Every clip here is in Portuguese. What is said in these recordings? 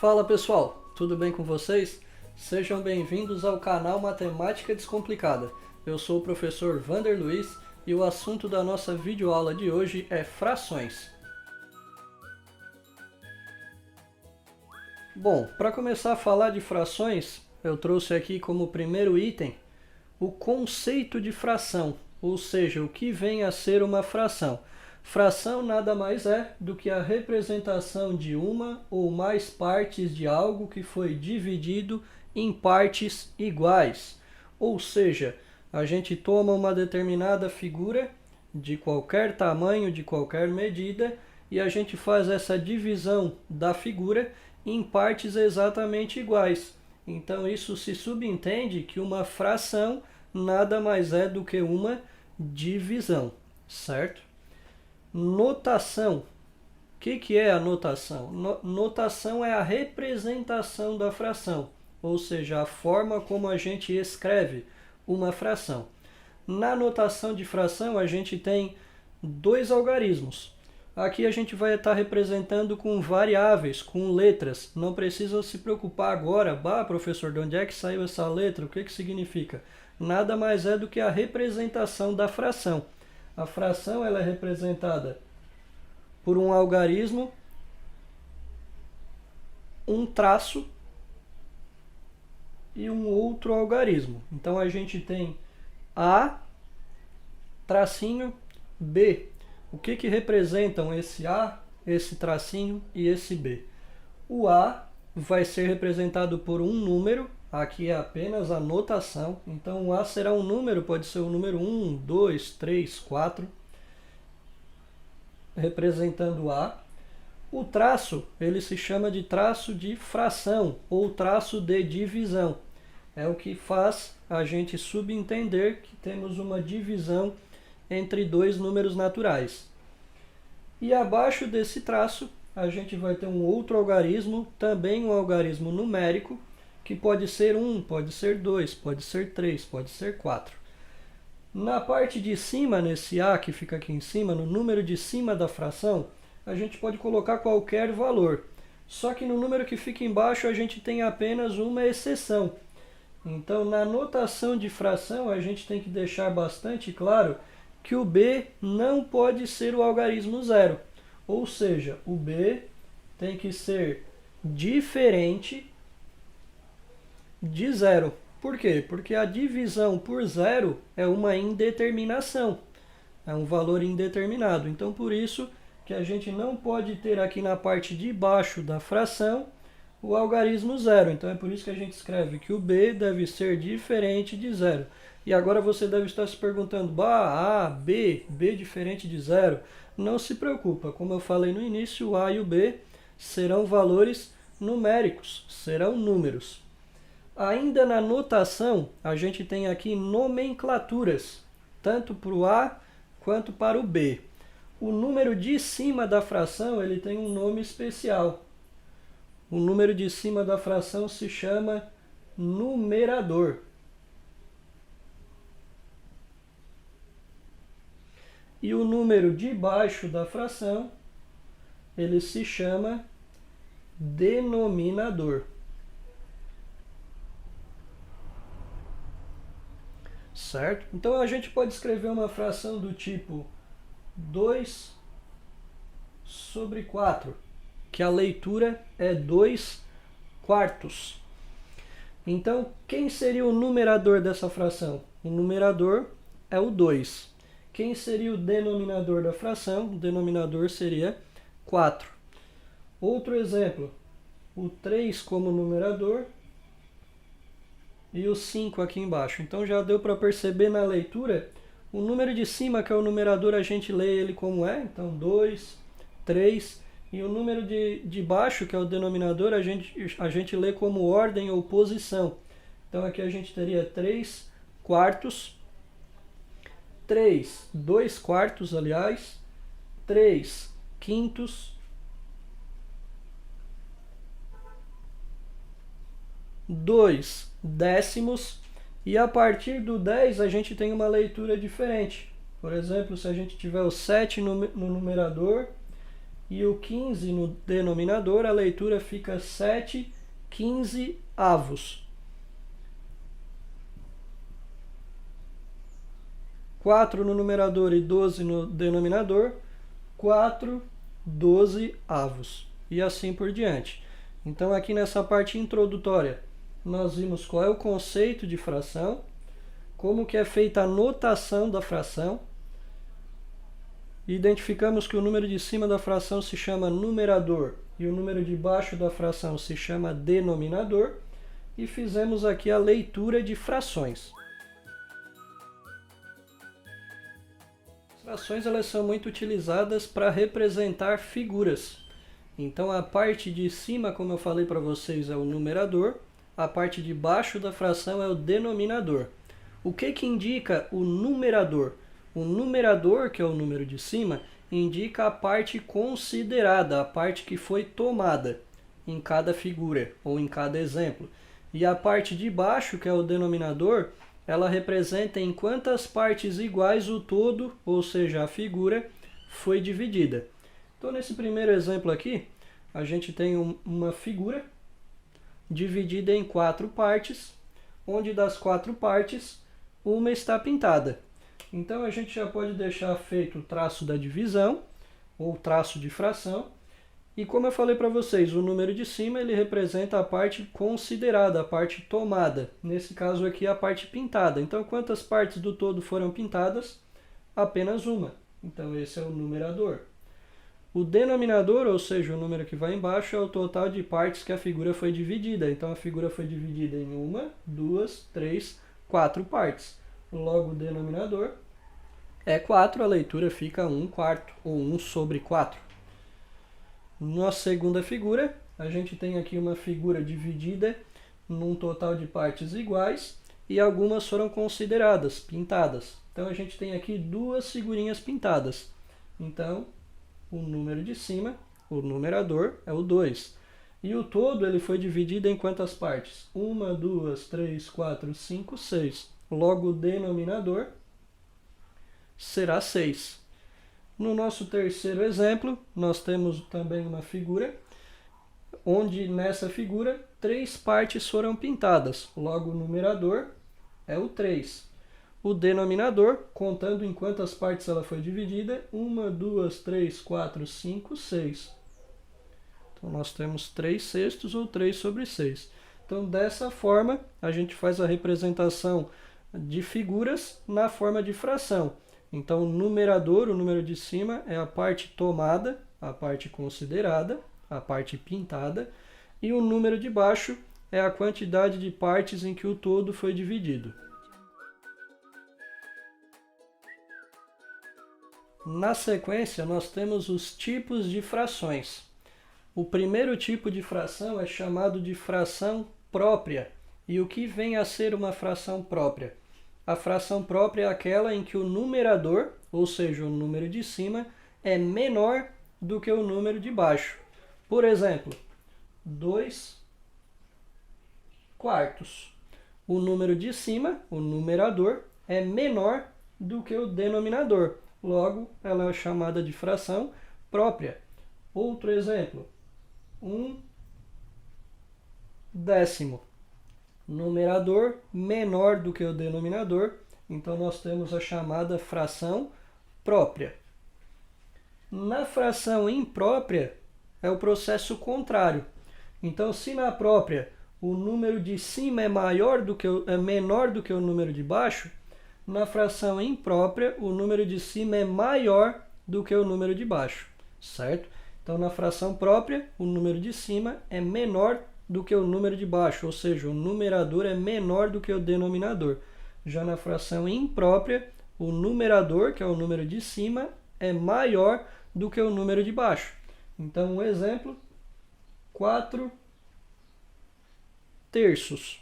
Fala pessoal, tudo bem com vocês? Sejam bem-vindos ao canal Matemática Descomplicada. Eu sou o professor Vander Luiz e o assunto da nossa videoaula de hoje é frações. Bom, para começar a falar de frações, eu trouxe aqui como primeiro item o conceito de fração, ou seja, o que vem a ser uma fração. Fração nada mais é do que a representação de uma ou mais partes de algo que foi dividido em partes iguais. Ou seja, a gente toma uma determinada figura de qualquer tamanho, de qualquer medida, e a gente faz essa divisão da figura em partes exatamente iguais. Então isso se subentende que uma fração nada mais é do que uma divisão, certo? Notação. O que é a notação? Notação é a representação da fração, ou seja, a forma como a gente escreve uma fração. Na notação de fração, a gente tem dois algarismos. Aqui a gente vai estar representando com variáveis, com letras. Não precisa se preocupar agora, professor, de onde é que saiu essa letra? O que significa? Nada mais é do que a representação da fração. A fração ela é representada por um algarismo, um traço e um outro algarismo. Então a gente tem A, tracinho, B. O que representam esse A, esse tracinho e esse B? O A vai ser representado por um número, aqui é apenas a notação, então o A será um número, pode ser o número 1, 2, 3, 4, representando A. O traço, ele se chama de traço de fração, ou traço de divisão. É o que faz a gente subentender que temos uma divisão entre dois números naturais. E abaixo desse traço, a gente vai ter um outro algarismo, também um algarismo numérico, que pode ser 1, pode ser 2, pode ser 3, pode ser 4. Na parte de cima, nesse A que fica aqui em cima, no número de cima da fração, a gente pode colocar qualquer valor. Só que no número que fica embaixo, a gente tem apenas uma exceção. Então, na notação de fração, a gente tem que deixar bastante claro que o B não pode ser o algarismo zero. Ou seja, o B tem que ser diferente de zero. Por quê? Porque a divisão por zero é uma indeterminação. É um valor indeterminado. Então, por isso que a gente não pode ter aqui na parte de baixo da fração o algarismo zero. Então, é por isso que a gente escreve que o B deve ser diferente de zero. E agora você deve estar se perguntando, A, B, B diferente de zero. Não se preocupa, como eu falei no início, o A e o B serão valores numéricos, serão números. Ainda na notação, a gente tem aqui nomenclaturas, tanto para o A quanto para o B. O número de cima da fração ele tem um nome especial. O número de cima da fração se chama numerador. E o número de baixo da fração ele se chama denominador. Certo? Então a gente pode escrever uma fração do tipo 2 sobre 4, que a leitura é 2 quartos. Então, quem seria o numerador dessa fração? O numerador é o 2. Quem seria o denominador da fração? O denominador seria 4. Outro exemplo, o 3 como numerador e o 5 aqui embaixo. Então já deu para perceber na leitura, o número de cima, que é o numerador, a gente lê ele como é, então 2, 3, e o número de baixo, que é o denominador, a gente lê como ordem ou posição. Então aqui a gente teria 3 quartos, 2 quartos, aliás, 3 quintos, 2 décimos, e a partir do 10 a gente tem uma leitura diferente. Por exemplo, se a gente tiver o 7 no numerador e o 15 no denominador, a leitura fica 7/15. 4 no numerador e 12 no denominador, 4/12. E assim por diante. Então aqui nessa parte introdutória, nós vimos qual é o conceito de fração, como que é feita a notação da fração, identificamos que o número de cima da fração se chama numerador e o número de baixo da fração se chama denominador, e fizemos aqui a leitura de frações. As frações elas são muito utilizadas para representar figuras. Então a parte de cima, como eu falei para vocês, é o numerador, a parte de baixo da fração é o denominador. O que indica o numerador? O numerador, que é o número de cima, indica a parte considerada, a parte que foi tomada em cada figura ou em cada exemplo. E a parte de baixo, que é o denominador, ela representa em quantas partes iguais o todo, ou seja, a figura, foi dividida. Então, nesse primeiro exemplo aqui, a gente tem uma figura dividida em 4 partes, onde das 4 partes, uma está pintada. Então, a gente já pode deixar feito o traço da divisão, ou traço de fração. E como eu falei para vocês, o número de cima ele representa a parte considerada, a parte tomada. Nesse caso aqui, a parte pintada. Então, quantas partes do todo foram pintadas? Apenas uma. Então, esse é o numerador. O denominador, ou seja, o número que vai embaixo, é o total de partes que a figura foi dividida. Então, a figura foi dividida em 1, 2, 3, 4 partes. Logo, o denominador é 4, a leitura fica 1/4, ou 1/4. Na segunda figura, a gente tem aqui uma figura dividida num total de partes iguais e algumas foram consideradas, pintadas. Então, a gente tem aqui 2 figurinhas pintadas. Então, o número de cima, o numerador, é o 2. E o todo ele foi dividido em quantas partes? 1, 2, 3, 4, 5, 6. Logo, o denominador será 6. No nosso terceiro exemplo, nós temos também uma figura, onde nessa figura 3 partes foram pintadas. Logo, o numerador é o 3. O denominador, contando em quantas partes ela foi dividida, 1, 2, 3, 4, 5, 6. Então, nós temos 3/6 ou 3/6. Então, dessa forma, a gente faz a representação de figuras na forma de fração. Então, o numerador, o número de cima, é a parte tomada, a parte considerada, a parte pintada, e o número de baixo é a quantidade de partes em que o todo foi dividido. Na sequência, nós temos os tipos de frações. O primeiro tipo de fração é chamado de fração própria. E o que vem a ser uma fração própria? A fração própria é aquela em que o numerador, ou seja, o número de cima, é menor do que o número de baixo. Por exemplo, 2/4. O número de cima, o numerador, é menor do que o denominador. Logo, ela é chamada de fração própria. Outro exemplo, 1/10. Numerador menor do que o denominador, então nós temos a chamada fração própria. Na fração imprópria, é o processo contrário. Então, se na própria o número de cima é menor do que o número de baixo, na fração imprópria, o número de cima é maior do que o número de baixo, certo? Então, na fração própria, o número de cima é menor do que o número de baixo, ou seja, o numerador é menor do que o denominador. Já na fração imprópria, o numerador, que é o número de cima, é maior do que o número de baixo. Então, um exemplo, 4/3.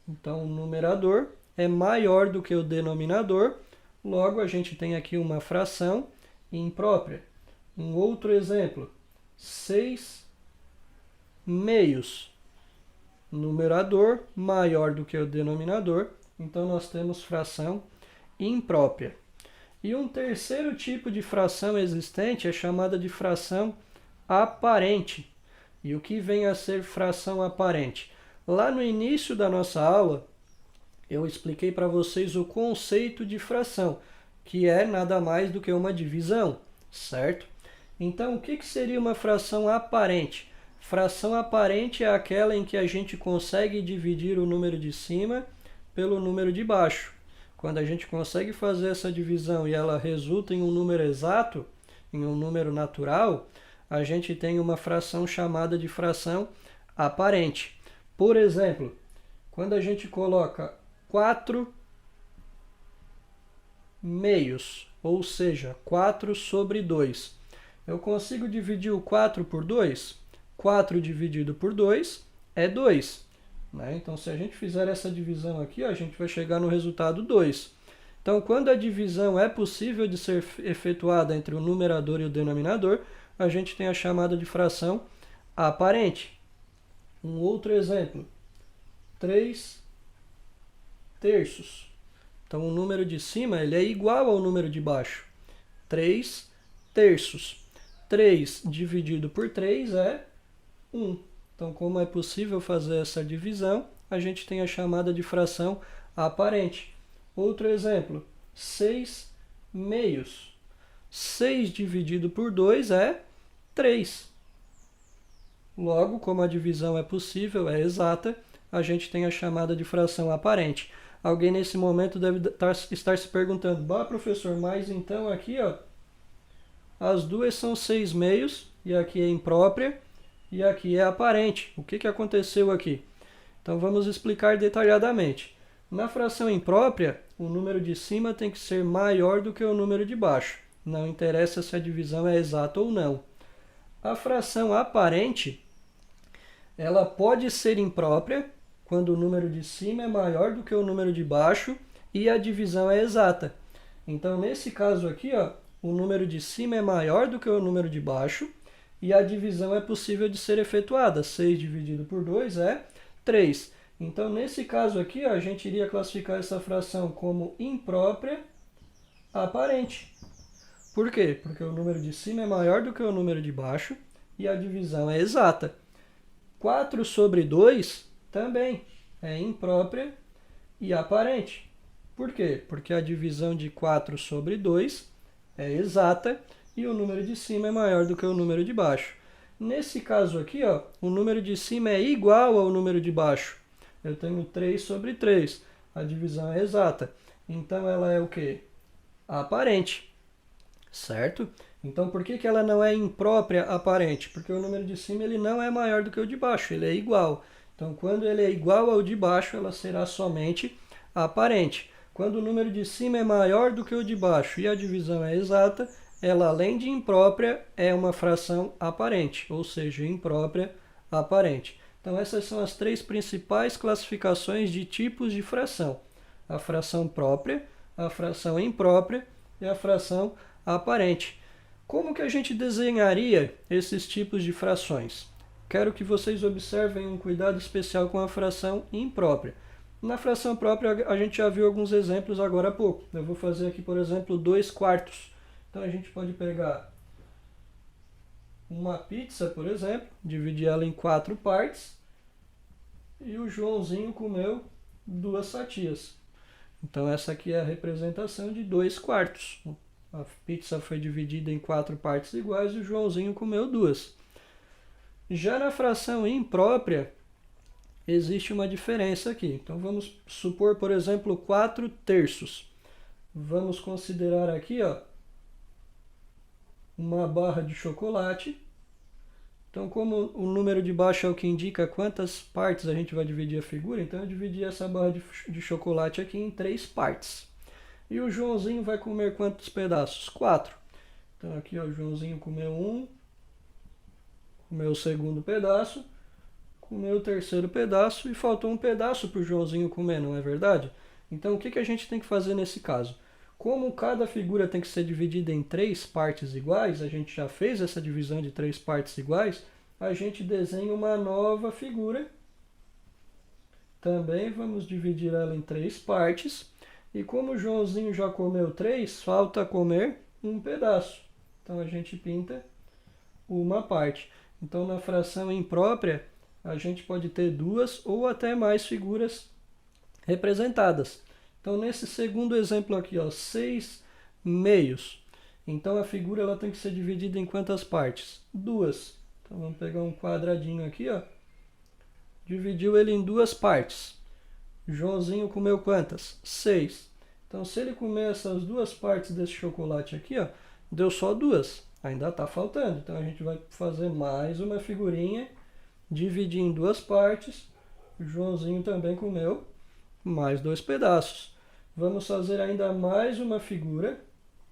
Então, o numerador é maior do que o denominador, logo a gente tem aqui uma fração imprópria. Um outro exemplo, 6/2. Numerador maior do que o denominador, então nós temos fração imprópria. E um terceiro tipo de fração existente é chamada de fração aparente. E o que vem a ser fração aparente? Lá no início da nossa aula, eu expliquei para vocês o conceito de fração, que é nada mais do que uma divisão, certo? Então, o que seria uma fração aparente? Fração aparente é aquela em que a gente consegue dividir o número de cima pelo número de baixo. Quando a gente consegue fazer essa divisão e ela resulta em um número exato, em um número natural, a gente tem uma fração chamada de fração aparente. Por exemplo, quando a gente coloca 4 meios, ou seja, 4 sobre 2, eu consigo dividir o 4 por 2? 4 dividido por 2 é 2. Né? Então, se a gente fizer essa divisão aqui, a gente vai chegar no resultado 2. Então, quando a divisão é possível de ser efetuada entre o numerador e o denominador, a gente tem a chamada de fração aparente. Um outro exemplo, 3 terços. Então, o número de cima ele é igual ao número de baixo. 3 terços. 3 dividido por 3 é 1. Então, como é possível fazer essa divisão, a gente tem a chamada de fração aparente. Outro exemplo, 6 meios. 6 dividido por 2 é 3. Logo, como a divisão é possível, é exata, a gente tem a chamada de fração aparente. Alguém nesse momento deve estar se perguntando, bah, professor, mas então aqui, ó, as duas são 6 meios, e aqui é imprópria, e aqui é aparente. O que aconteceu aqui? Então vamos explicar detalhadamente. Na fração imprópria, o número de cima tem que ser maior do que o número de baixo. Não interessa se a divisão é exata ou não. A fração aparente, ela pode ser imprópria quando o número de cima é maior do que o número de baixo e a divisão é exata. Então, nesse caso aqui, ó, o número de cima é maior do que o número de baixo e a divisão é possível de ser efetuada. 6 dividido por 2 é 3. Então, nesse caso aqui, ó, a gente iria classificar essa fração como imprópria aparente. Por quê? Porque o número de cima é maior do que o número de baixo e a divisão é exata. 4 sobre 2 também é imprópria e aparente. Por quê? Porque a divisão de 4 sobre 2 é exata e o número de cima é maior do que o número de baixo. Nesse caso aqui, ó, o número de cima é igual ao número de baixo. Eu tenho 3 sobre 3. A divisão é exata. Então, ela é o quê? Aparente. Certo? Então, por que ela não é imprópria aparente? Porque o número de cima ele não é maior do que o de baixo, ele é igual. Então, quando ele é igual ao de baixo, ela será somente aparente. Quando o número de cima é maior do que o de baixo e a divisão é exata, ela, além de imprópria, é uma fração aparente, ou seja, imprópria aparente. Então, essas são as 3 principais classificações de tipos de fração. A fração própria, a fração imprópria e a fração aparente. Como que a gente desenharia esses tipos de frações? Quero que vocês observem um cuidado especial com a fração imprópria. Na fração própria, a gente já viu alguns exemplos agora há pouco. Eu vou fazer aqui, por exemplo, 2 quartos. Então, a gente pode pegar uma pizza, por exemplo, dividir ela em 4 partes, e o Joãozinho comeu 2 fatias. Então, essa aqui é a representação de 2 quartos. A pizza foi dividida em 4 partes iguais e o Joãozinho comeu 2. Já na fração imprópria, existe uma diferença aqui. Então, vamos supor, por exemplo, 4 terços. Vamos considerar aqui, ó, uma barra de chocolate. Então, como o número de baixo é o que indica quantas partes a gente vai dividir a figura, então eu dividi essa barra de chocolate aqui em 3 partes. E o Joãozinho vai comer quantos pedaços? 4. Então, aqui ó, o Joãozinho comeu 1, comeu o segundo pedaço, comeu o terceiro pedaço e faltou um pedaço para o Joãozinho comer, não é verdade? Então, o que a gente tem que fazer nesse caso? Como cada figura tem que ser dividida em 3 partes iguais, a gente já fez essa divisão de 3 partes iguais, a gente desenha uma nova figura. Também vamos dividir ela em 3 partes. E como o Joãozinho já comeu 3, falta comer um pedaço. Então a gente pinta uma parte. Então, na fração imprópria, a gente pode ter duas ou até mais figuras representadas. Então, nesse segundo exemplo aqui, ó, 6 meios. Então, a figura ela tem que ser dividida em quantas partes? Duas. Então, vamos pegar um quadradinho aqui, ó. Dividiu ele em duas partes. Joãozinho comeu quantas? 6. Então, se ele comer essas duas partes desse chocolate aqui, ó, deu só duas. Ainda está faltando. Então, a gente vai fazer mais uma figurinha, dividir em duas partes. O Joãozinho também comeu mais 2 pedaços. Vamos fazer ainda mais uma figura,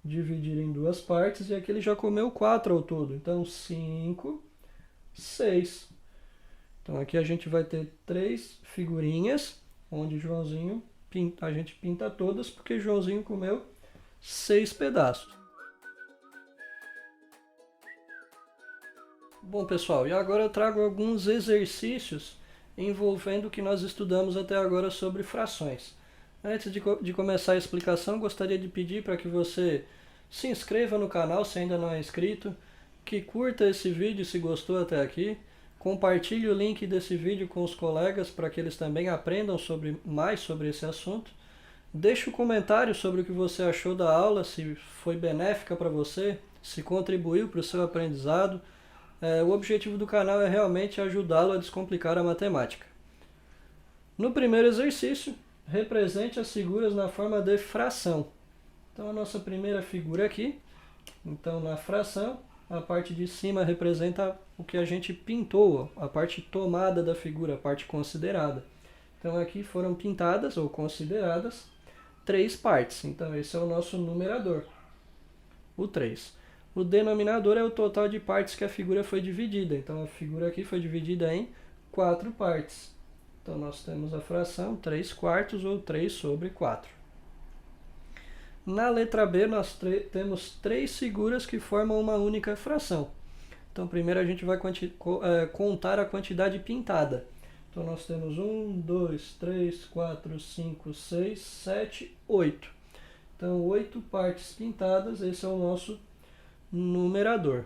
dividir em duas partes, e aqui ele já comeu 4 ao todo. Então, 5, 6. Então, aqui a gente vai ter 3 figurinhas, onde Joãozinho, a gente pinta todas, porque Joãozinho comeu 6 pedaços. Bom, pessoal, e agora eu trago alguns exercícios envolvendo o que nós estudamos até agora sobre frações. Antes de começar a explicação, gostaria de pedir para que você se inscreva no canal se ainda não é inscrito, que curta esse vídeo se gostou até aqui, compartilhe o link desse vídeo com os colegas para que eles também aprendam mais sobre esse assunto. Deixe um comentário sobre o que você achou da aula, se foi benéfica para você, se contribuiu para o seu aprendizado. O objetivo do canal é realmente ajudá-lo a descomplicar a matemática. No primeiro exercício, represente as figuras na forma de fração. Então, a nossa primeira figura aqui, então na fração, a parte de cima representa o que a gente pintou, a parte tomada da figura, a parte considerada. Então, aqui foram pintadas ou consideradas 3 partes. Então, esse é o nosso numerador, o 3. O denominador é o total de partes que a figura foi dividida. Então, a figura aqui foi dividida em 4 partes. Então, nós temos a fração 3/4 ou 3 sobre 4. Na letra B, nós temos 3 figuras que formam uma única fração. Então, primeiro a gente vai contar a quantidade pintada. Então, nós temos 1, 2, 3, 4, 5, 6, 7, 8. Então, 8 partes pintadas, esse é o nosso numerador.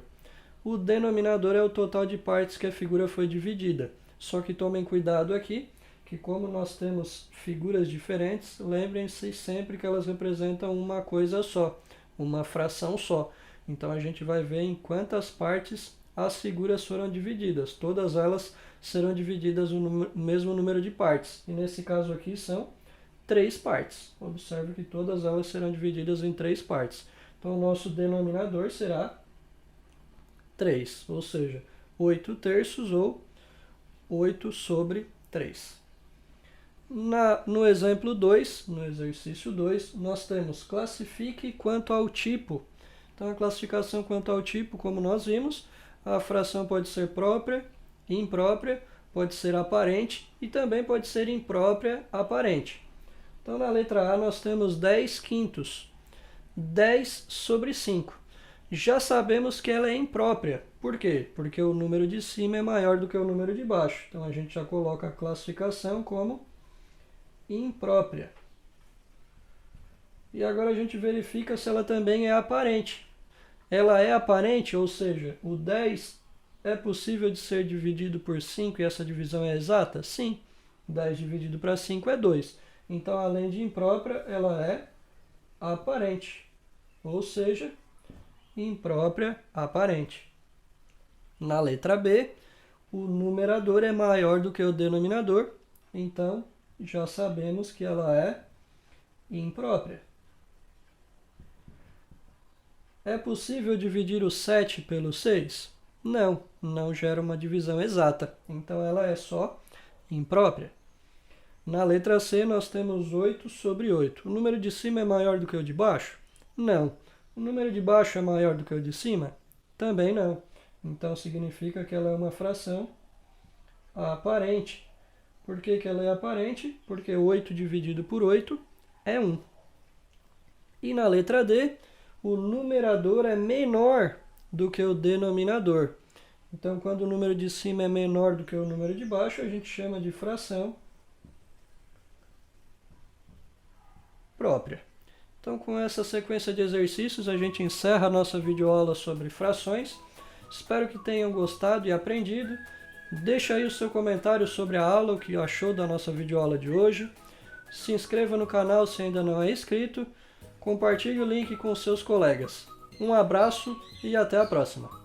O denominador é o total de partes que a figura foi dividida. Só que tomem cuidado aqui, que como nós temos figuras diferentes, lembrem-se sempre que elas representam uma coisa só, uma fração só. Então a gente vai ver em quantas partes as figuras foram divididas. Todas elas serão divididas no mesmo número de partes. E nesse caso aqui são 3 partes. Observe que todas elas serão divididas em 3 partes. Então, o nosso denominador será 3, ou seja, 8 terços ou 8 sobre 3. No exemplo 2, no exercício 2, nós temos classifique quanto ao tipo. Então, a classificação quanto ao tipo, como nós vimos, a fração pode ser própria, imprópria, pode ser aparente e também pode ser imprópria aparente. Então, na letra A, nós temos 10 quintos. 10 sobre 5. Já sabemos que ela é imprópria. Por quê? Porque o número de cima é maior do que o número de baixo. Então, a gente já coloca a classificação como imprópria. E agora a gente verifica se ela também é aparente. Ela é aparente, ou seja, o 10 é possível de ser dividido por 5 e essa divisão é exata? Sim. 10 dividido para 5 é 2. Então, além de imprópria, ela é aparente, ou seja, imprópria aparente. Na letra B, o numerador é maior do que o denominador, então já sabemos que ela é imprópria. É possível dividir o 7 pelo 6? Não, não gera uma divisão exata, então ela é só imprópria. Na letra C, nós temos 8 sobre 8. O número de cima é maior do que o de baixo? Não. O número de baixo é maior do que o de cima? Também não. Então, significa que ela é uma fração aparente. Por que ela é aparente? Porque 8 dividido por 8 é 1. E na letra D, o numerador é menor do que o denominador. Então, quando o número de cima é menor do que o número de baixo, a gente chama de fração própria. Então, com essa sequência de exercícios, a gente encerra a nossa videoaula sobre frações. Espero que tenham gostado e aprendido. Deixa aí o seu comentário sobre a aula, o que achou da nossa videoaula de hoje. Se inscreva no canal se ainda não é inscrito. Compartilhe o link com seus colegas. Um abraço e até a próxima!